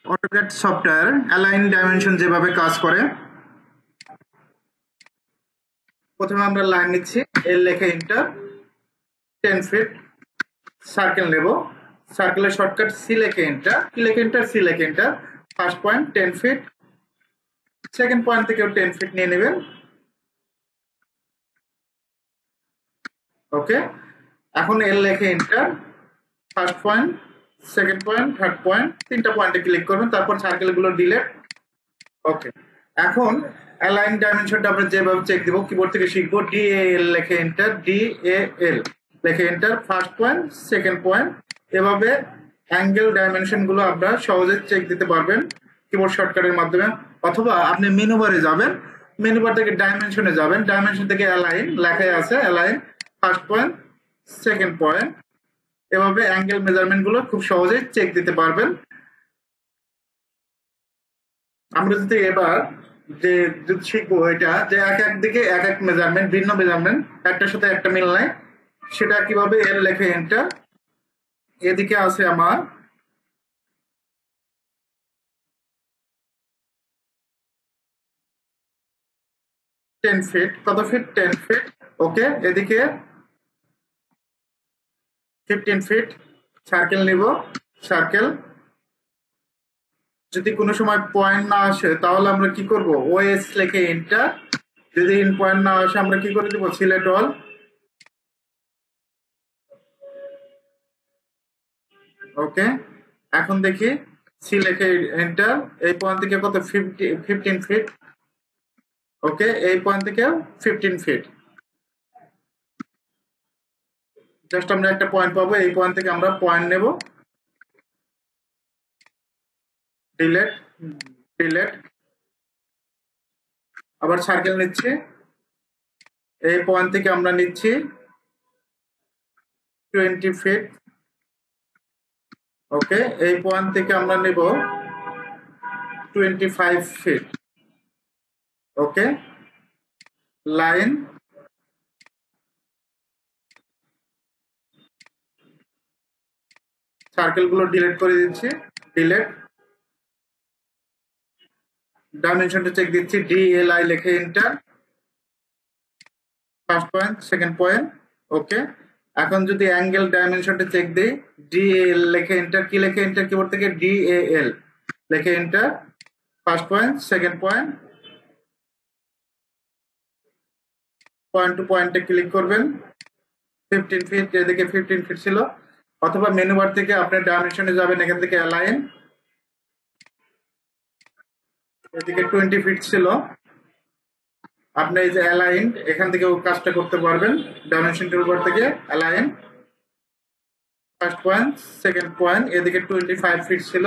AutoCAD software align dimension যেভাবে কাজ করে, প্রথমে আমরা লাইন নিচ্ছি, এল লেখে এন্টার, 10 ফিট সার্কেল নেব, সার্কেলের শর্টকাট সি লেখে এন্টার, কি লেখে এন্টার, সি লেখে enter, first point 10 feet, second point থেকেও 10 ফিট নিয়ে নেবেন। ওকে, এখন এল লেখে enter, first point, second point, third point, তিনটা পয়েন্টে ক্লিক করবেন, তারপর সার্কেলগুলো ডিলিট। ওকে, এখন অ্যালাইন ডাইমেনশনটা আমরা যেভাবে চেক দিব, কিবোর্ড থেকে শিখবো, ডিএএল লেখে এন্টার, ডিএএল লেখে enter, first point, second point, এভাবে অ্যাঙ্গেল ডাইমেনশন গুলো আপনারা সহজে চেক দিতে পারবেন কিবোর্ড শর্টকাটের মাধ্যমে। অথবা আপনি মেনু বারে যাবেন, মেনু বার থেকে ডাইমেনশনে যাবেন, ডাইমেনশন থেকে অ্যালাইন লেখাই আছে, align first point, second point, এভাবে অ্যাঙ্গেল মেজারমেন্ট গুলো খুব সহজেই চেক দিতে পারবেন। আমরা যদি এবার যে শিখবো এটা যে এক এক দিকে এক এক মেজারমেন্ট, ভিন্ন মেজারমেন্ট, একটার সাথে একটা মিল নাই, সেটা কিভাবে এল লেখে এন্টার, এদিকে আছে আমার 10 ফিট, কত ফিট, 10 ফিট। ওকে, এদিকে 15 ফিট, সার্কেল নিব, সার্কেল, যদি কোনো সময় পয়েন্ট না আসে তাহলে আমরা কি করব, ওএস লেখে এন্টার, যদি ইন পয়েন্ট না আসে আমরা কি করে দিব, সিলেক্ট অল। ওকে, এখন দেখি সি লেখে এন্টার, এই পয়েন্ট থেকে কত, 15 ফিট। ওকে, এই পয়েন্ট থেকে 15 ফিট, জাস্ট আমরা একটা পয়েন্ট পাবো, এই পয়েন্ট থেকে আমরা পয়েন্ট নেব, ডিলেট, ডিলেট, আবার সার্কেল নিচ্ছি, এই পয়েন্ট থেকে আমরা নিচ্ছি 20 ফিট। ওকে, এই পয়েন্ট থেকে আমরা নেব 25 ফিট। ওকে, লাইন, সার্কেল গুলো ডিলিট করে দিচ্ছি, ডিলিট, ডাইমেনশনটা চেক দিচ্ছি, ডিএলআই লেখে enter, first point, second point. Okay, এখন যদি অ্যাঙ্গেল ডাইমেনশনটা চেক দিই, ডিএল লেখে এন্টার, কি লেখে এন্টার, কিবোর্ড থেকে ডিএএল লেখে enter, first point, second point, point to পয়েন্টে ক্লিক করবেন, 15 ফিট, এদিকে 15 ফিট ছিল। অথবা মেনু বার থেকে আপনি ডাইমেনশনে যাবেন, এখান থেকে অ্যালাইন, এদিকে 20 ফিট ছিল, আপনি এই যে অ্যালাইন, এখান থেকে কাজটা করতে পারবেন, ডাইমেনশন টুলবার থেকে align, first point, second point, এদিকে 25 ফিট ছিল,